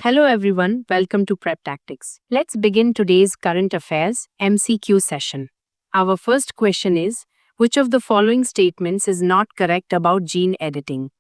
Hello everyone, welcome to Prep Tactics. Let's begin today's current affairs MCQ session. Our first question is, which of the following statements is not correct about gene editing?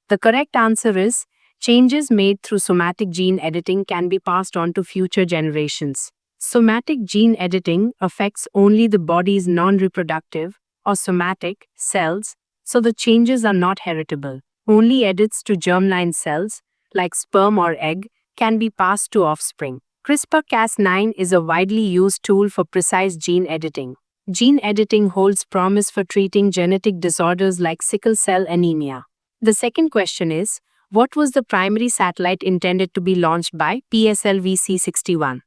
The correct answer is, changes made through somatic gene editing can be passed on to future generations. Somatic gene editing affects only the body's non-reproductive or somatic cells, so the changes are not heritable. Only edits to germline cells, like sperm or egg, can be passed to offspring. CRISPR-Cas9 is a widely used tool for precise gene editing. Gene editing holds promise for treating genetic disorders like sickle cell anemia. The second question is, what was the primary satellite intended to be launched by PSLV-C61?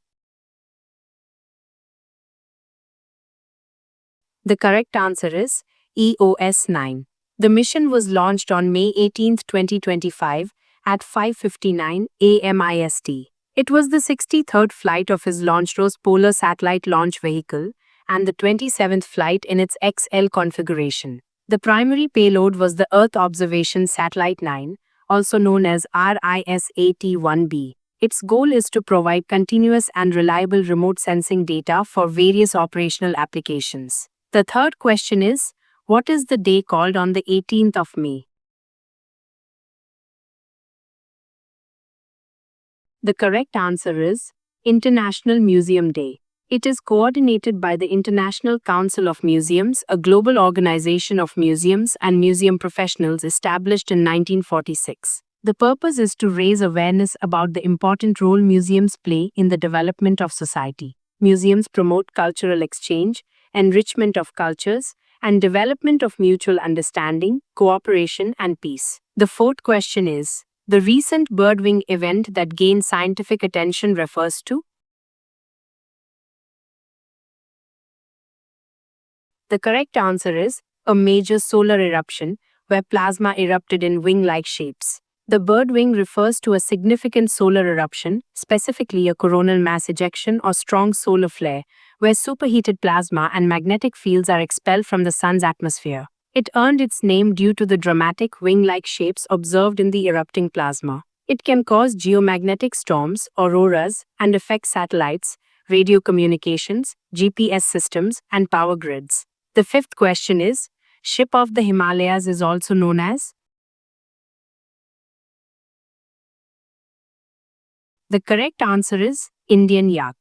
The correct answer is EOS-9. The mission was launched on May 18, 2025 at 5:59 a.m. IST. It was the 63rd flight of his Launchros Polar Satellite Launch Vehicle and the 27th flight in its XL configuration. The primary payload was the Earth Observation Satellite 9, also known as RISAT-1B. Its goal is to provide continuous and reliable remote sensing data for various operational applications. The third question is, what is the day called on the 18th of May? The correct answer is International Museum Day. It is coordinated by the International Council of Museums, a global organization of museums and museum professionals established in 1946. The purpose is to raise awareness about the important role museums play in the development of society. Museums promote cultural exchange, enrichment of cultures, and development of mutual understanding, cooperation, and peace. The fourth question is, the recent birdwing event that gained scientific attention refers to? The correct answer is a major solar eruption where plasma erupted in wing-like shapes. The birdwing refers to a significant solar eruption, specifically a coronal mass ejection or strong solar flare, where superheated plasma and magnetic fields are expelled from the sun's atmosphere. It earned its name due to the dramatic wing-like shapes observed in the erupting plasma. It can cause geomagnetic storms, auroras, and affect satellites, radio communications, GPS systems, and power grids. The fifth question is, Ship of the Himalayas is also known as? The correct answer is Indian yak.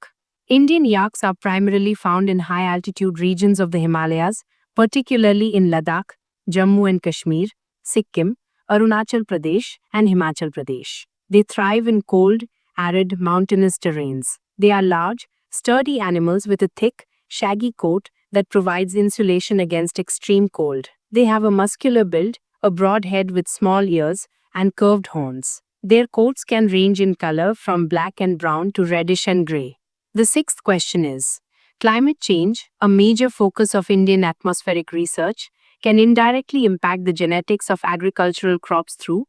Indian yaks are primarily found in high-altitude regions of the Himalayas, particularly in Ladakh, Jammu and Kashmir, Sikkim, Arunachal Pradesh, and Himachal Pradesh. They thrive in cold, arid, mountainous terrains. They are large, sturdy animals with a thick, shaggy coat that provides insulation against extreme cold. They have a muscular build, a broad head with small ears, and curved horns. Their coats can range in color from black and brown to reddish and gray. The sixth question is, climate change, a major focus of Indian atmospheric research, can indirectly impact the genetics of agricultural crops through?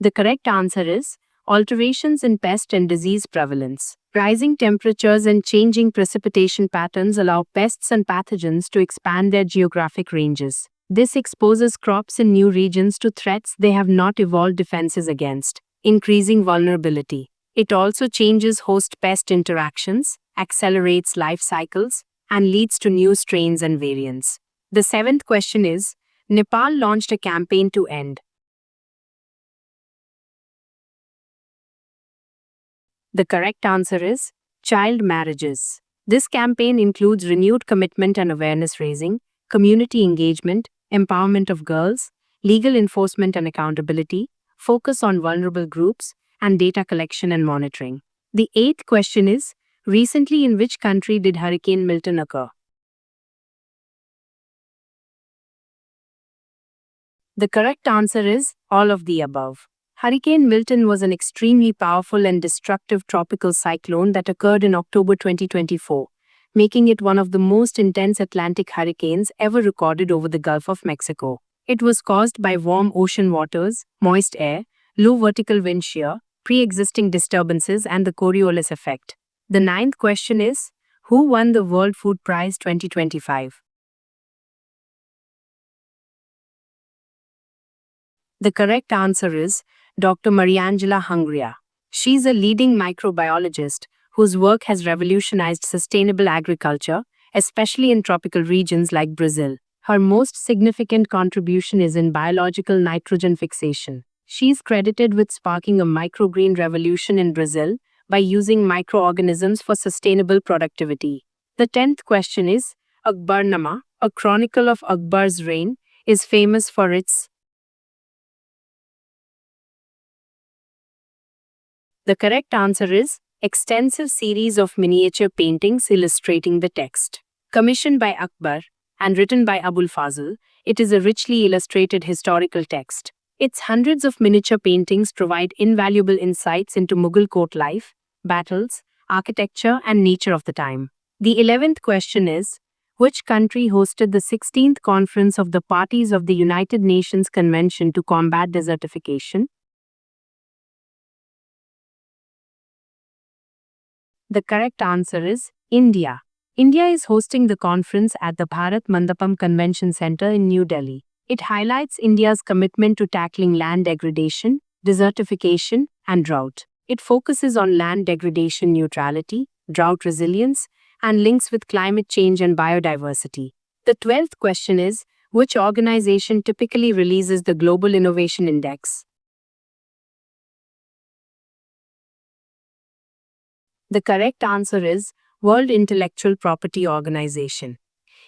The correct answer is alterations in pest and disease prevalence. Rising temperatures and changing precipitation patterns allow pests and pathogens to expand their geographic ranges. This exposes crops in new regions to threats they have not evolved defenses against, increasing vulnerability. It also changes host-pest interactions, accelerates life cycles, and leads to new strains and variants. The seventh question is, Nepal launched a campaign to end. The correct answer is child marriages. This campaign includes renewed commitment and awareness raising, community engagement, empowerment of girls, legal enforcement and accountability, focus on vulnerable groups, and data collection and monitoring. The eighth question is, recently in which country did Hurricane Milton occur? The correct answer is all of the above. Hurricane Milton was an extremely powerful and destructive tropical cyclone that occurred in October 2024. Making it one of the most intense Atlantic hurricanes ever recorded over the Gulf of Mexico. It was caused by warm ocean waters, moist air, low vertical wind shear, pre-existing disturbances, and the Coriolis effect. The ninth question is, who won the World Food Prize 2025? The correct answer is Dr. Mariangela Hungria. She's a leading microbiologist whose work has revolutionized sustainable agriculture, especially in tropical regions like Brazil. Her most significant contribution is in biological nitrogen fixation. She's credited with sparking a microgreen revolution in Brazil by using microorganisms for sustainable productivity. The 10th question is Akbarnama, a chronicle of Akbar's reign, is famous for its. The correct answer is extensive series of miniature paintings illustrating the text. Commissioned by Akbar and written by Abul Fazl, it is a richly illustrated historical text. Its hundreds of miniature paintings provide invaluable insights into Mughal court life, battles, architecture, and nature of the time. The 11th question is, which country hosted the 16th Conference of the Parties of the United Nations Convention to Combat Desertification? The correct answer is India. India is hosting the conference at the Bharat Mandapam Convention Center in New Delhi. It highlights India's commitment to tackling land degradation, desertification, and drought. It focuses on land degradation neutrality, drought resilience, and links with climate change and biodiversity. The 12th question is, which organization typically releases the Global Innovation Index? The correct answer is World Intellectual Property Organization.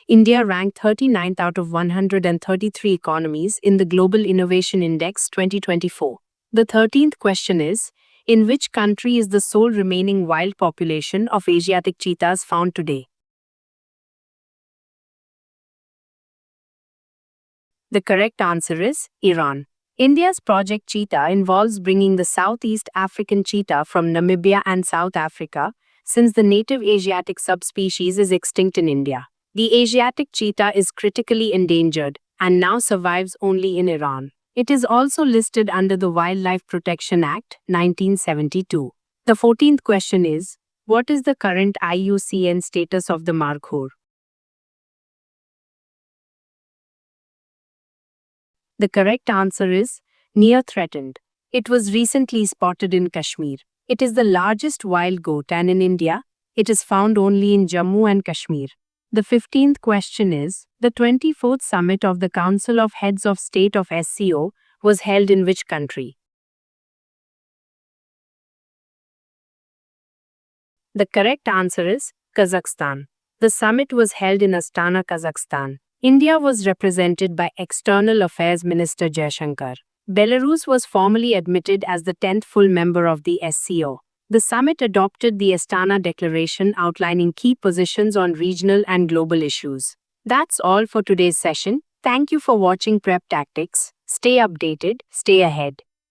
India ranked 39th out of 133 economies in the Global Innovation Index 2024. The 13th question is, in which country is the sole remaining wild population of Asiatic cheetahs found today? The correct answer is Iran. India's Project Cheetah involves bringing the Southeast African cheetah from Namibia and South Africa, since the native Asiatic subspecies is extinct in India. The Asiatic cheetah is critically endangered and now survives only in Iran. It is also listed under the Wildlife Protection Act, 1972. The 14th question is, what is the current IUCN status of the Markhor? The correct answer is near threatened. It was recently spotted in Kashmir. It is the largest wild goat, and in India, it is found only in Jammu and Kashmir. The 15th question is, the 24th summit of the Council of Heads of State of SCO was held in which country? The correct answer is Kazakhstan. The summit was held in Astana, Kazakhstan. India was represented by External Affairs Minister Jaishankar. Belarus was formally admitted as the 10th full member of the SCO. The summit adopted the Astana Declaration outlining key positions on regional and global issues. That's all for today's session. Thank you for watching Prep Tactics. Stay updated, stay ahead.